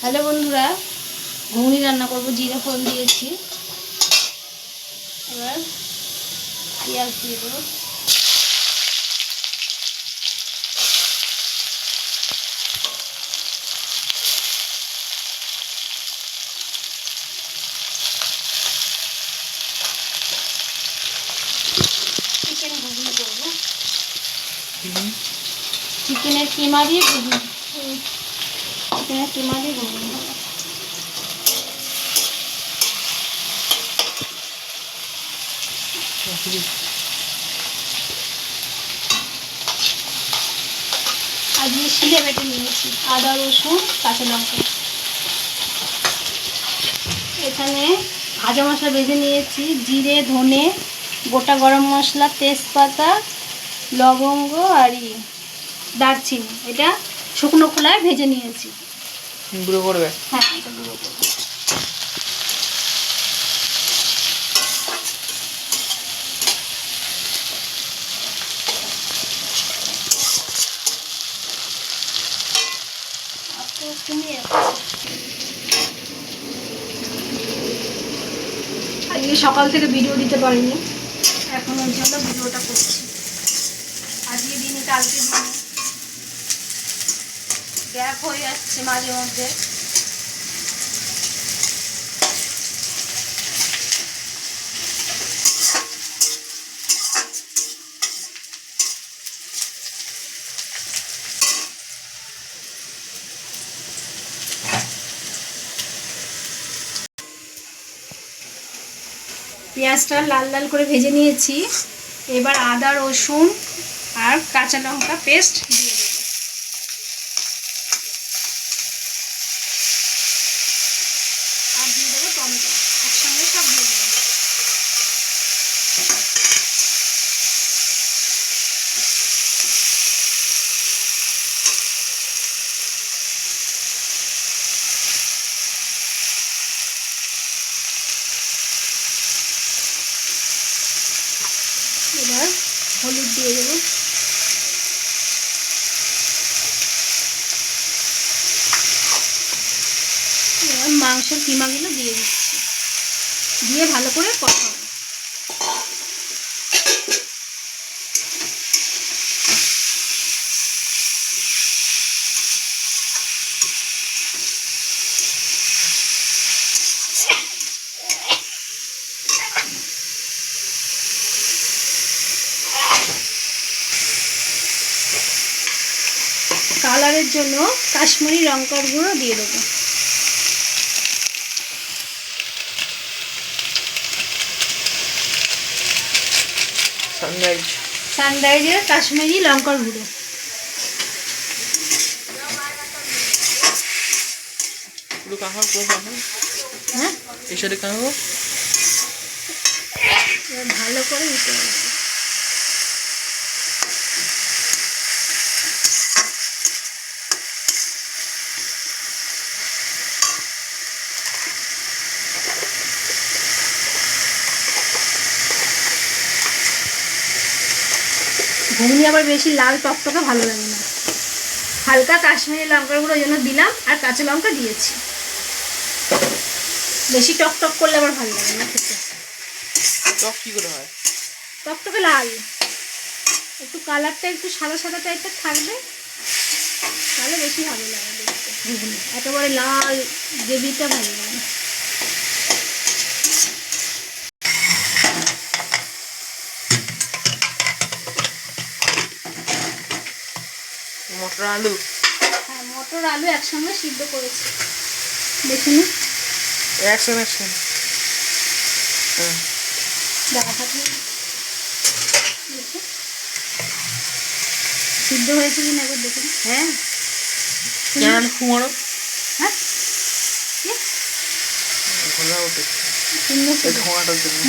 Hello বন্ধুরা, ঘুগনি রান্না করব। জিরে ফোড়ন দিয়েছি, এবার পেঁয়াজ দিয়ে দেবো। চিকেন ঘুগনি করবো, চিকেনের কিমা দিয়ে ঘুগনি, চিকেনের কিমা দিয়ে ঘুগনি হবে। আজকে শিলে বেটে নিয়েছি আদা, রসুন, কাঁচা লঙ্কা। এখানে ভাজা মশলা বেজে নিয়েছি, জিরে, ধনে, গোটা গরম মশলা, তেজপাতা, লবঙ্গ আর দারচিনি। এটা শুকনো খোলায় ভেজে নিয়েছি। গুঁড়ো করবে? হ্যাঁ, এটা গুঁড়ো করবো। আজকে সকাল থেকে ভিডিও দিতে পারিনি, এখন ওই জন্য ভিডিওটা করছি। আজকে দিনে কালকে দিনে গ্যাপ হয়ে যাচ্ছে মাঝে মধ্যে। পেঁয়াজটা লাল লাল করে ভেজে নিয়েছি, এবার আদা, রসুন আর কাঁচা লঙ্কা পেস্ট দিয়ে দেবো। আর দিয়ে দেবো টমেটো, একসঙ্গে সব দিয়ে দেবো। এবার হলুদ দিয়ে দেবো। এবার মাংসের কিমাগুলো দিয়ে দিচ্ছি, দিয়ে ভালো করে কষাবো। কালারের জন্য কাশ্মীরি লঙ্কার গুঁড়ো দিয়ে দেবো। সানরাইজের কাশ্মীরি লঙ্কার গুঁড়ো। হ্যাঁ, ভালো করে দিতে হবে। ঘুগনি আবার বেশি লাল টকটকে ভালো লাগে না, হালকা কাশ্মীরি লঙ্কার গুঁড়ো জন্য দিলাম, আর কাঁচা লঙ্কা দিয়েছি। বেশি টকটক করলে আবার ভালো লাগে না খেতে। টক কি করে হয়? টকটকে লাল, একটু কালারটা একটু সাদা সাদা টাইপের থাকবে, তাহলে বেশি ভালো লাগে দেখতে ঘুগনি। একেবারে লাল গ্রেভিটা ভালো লাগে না। মটর আলু? হ্যাঁ, মটর আলু একসঙ্গে সিদ্ধ করেছি। দেখুন একসঙ্গে দেখা থাকলে সিদ্ধ হয়েছে কিনা একবার দেখুন। হ্যাঁ, কুমারো। হ্যাঁ, ধোঁয়াটার জন্য।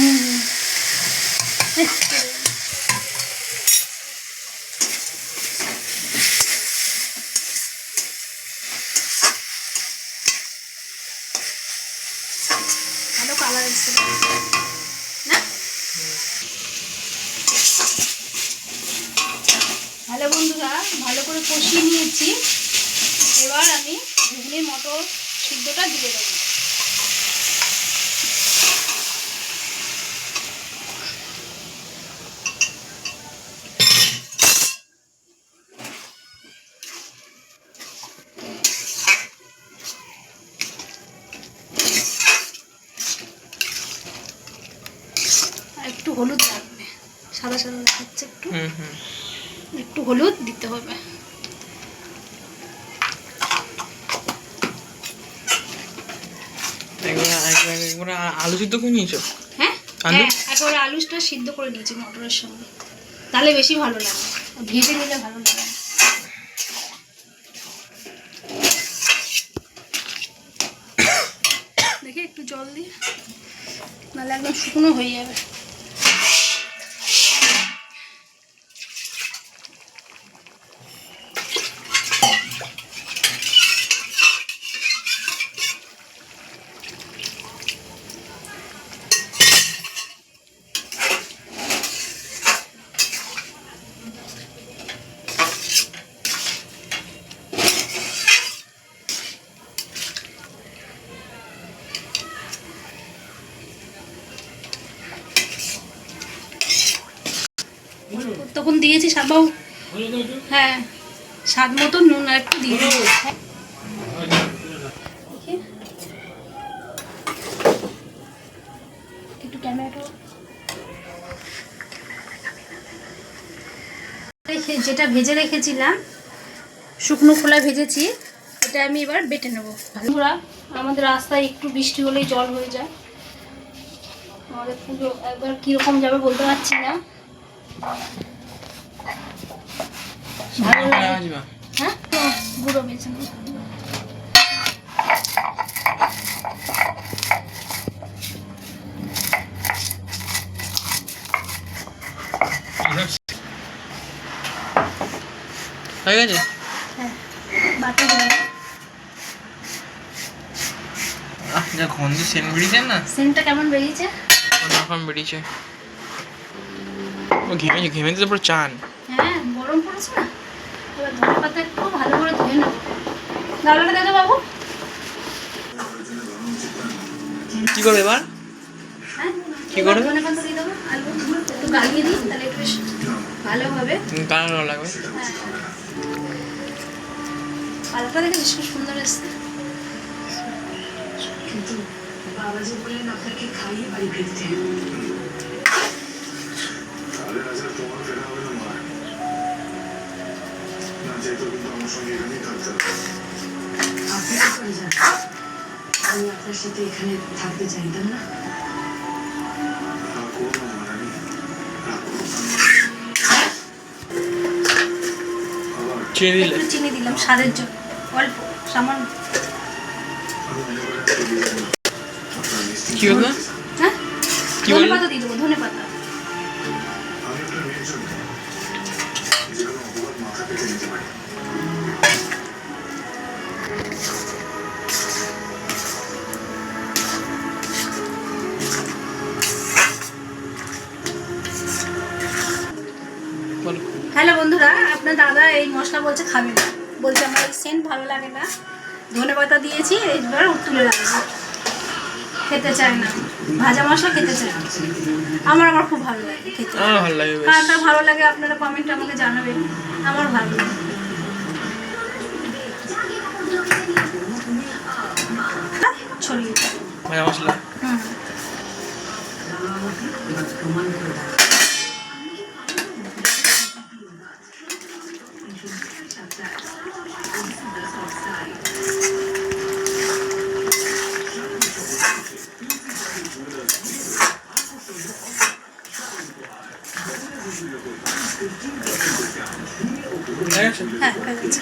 ভালো কালার এসছে না? ভালো বন্ধুরা, ভালো করে কষিয়ে নিয়েছি। সিদ্ধটা দিয়ে দেবো। একটু হলুদ লাগবে, সাদা সাদা দেখাচ্ছে একটু, একটু হলুদ দিতে হবে। আলু সিদ্ধ করে নিয়েছো? হ্যাঁ আলু? হ্যাঁ, একেবারে আলুটা সিদ্ধ করে নিয়েছি মটরের সঙ্গে, তাহলে বেশি ভালো লাগে, ভেজে নিলে ভালো লাগে। দেখি একটু জল দিয়ে, নাহলে একদম শুকনো হয়ে যাবে। তখন দিয়েছি সাবাও, হ্যাঁ স্বাদ মতো নুন আর একটু দিয়ে দিই। একটু টমেটো, যেটা ভেজে রেখেছিলাম শুকনো খোলা ভেজেছি, এটা আমি এবার বেটে নেবো। বন্ধুরা, আমাদের রাস্তায় একটু বৃষ্টি হলেই জল হয়ে যায়, আমাদের পুজো একবার কীরকম যাবে বলতে পারছি না। ভালো লাগে। হ্যাঁ গুঁড়ো বেছে নেব। হয়ে গেছে? হ্যাঁ বাটা হয়ে গেছে। যা গন্ধ সেন্ট বেরিয়েছে না, সেন্টটা কেমন বেরিয়েছে? অন্যরকম বেরিয়েছে। ও ঘেমেছে, ঘেমেছে তো পুরো চান। হ্যাঁ গরম পড়েছে না, এবার ধনে পাতা একটু ভালো করে ধুয়ে নেবো। গামলাটা দেখো বাবু। কি করবে এবার? হ্যাঁ কি করবে? ধনে পাতা দিয়ে দেবো, আলু একটু গালিয়ে দিই, তাহলে একটু ভালো হবে। কালার ভালো লাগবে। হ্যাঁ পাতাটা দেখে খুব সুন্দর এসছে। কিন্তু বাবাজি বললেন আপনাকে খাইয়ে বাড়ি ফিরতে। তাহলে আজ আর তোমার ফেরা হবে না মা, না যেহেতু কিন্তু আমার সঙ্গে এখানেই থাকতে হবে। আপনি কি করে যান? আমি আপনার সাথে এখানে থাকতে চাইতাম না। চিনি দিলে? একটু চিনি দিলাম স্বাদের জন্য, অল্প সামান্য। কি হলো? হ্যাঁ কি ধনে বললে? পাতা দিয়ে দেবো, ধনে পাতা। আমি আপনার মেয়ের জন্য যে কোনো অপবাদ মাথা পেতে নিতে পারি। বলো। হ্যালো বন্ধুরা, আপনার দাদা এই মশলা বলছে খাবে না, বলছে আমার এই সেন্ট ভালো লাগে না। ধনে পাতা দিয়েছি, এইবার তুলে রাখবো, খেতে চায় না, ভাজা মশলা খেতে চায় না। আমার খুব ভালো লাগে খেতে। আমার ভালো লাগে বেশ। কার কার ভালো লাগে আপনারা কমেন্টে আমাকে জানাবেন, আমার ভালো লাগে। ছড়িয়ে দিই। ভাজা মশলা। হুম প্রমাণ করে দাও। হ্যাঁ হয়ে গেছে।